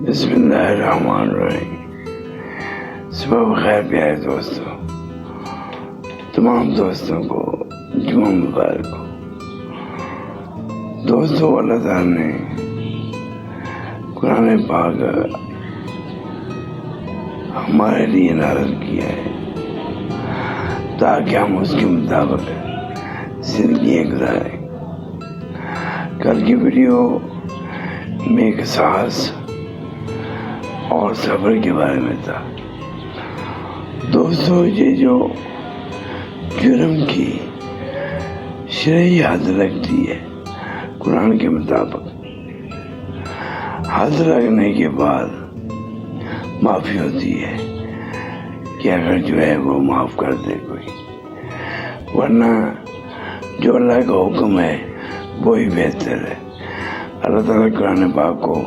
بسم اللہ الرحمن الرحیم۔ صبح بخیر پیارے دوستوں، تمام دوستوں کو جمعہ مبارک ہو۔ دوستوں، اللہ تعالیٰ نے قرآن پاک ہمارے لیے نازل کیا ہے تاکہ ہم اس کے مطابق زندگیاں گزاریں۔ کل کی ویڈیو میں ایک ساز اور صبر کے بارے میں تھا۔ دوستوں، یہ جو جرم کی شرعی حد لگتی ہے قرآن کے مطابق، حد لگنے کے بعد معافی ہوتی ہے کہ اگر جو ہے وہ معاف کر دے کوئی، ورنہ جو اللہ کا حکم ہے وہی بہتر ہے۔ اللہ تعالیٰ قرآن پاک کو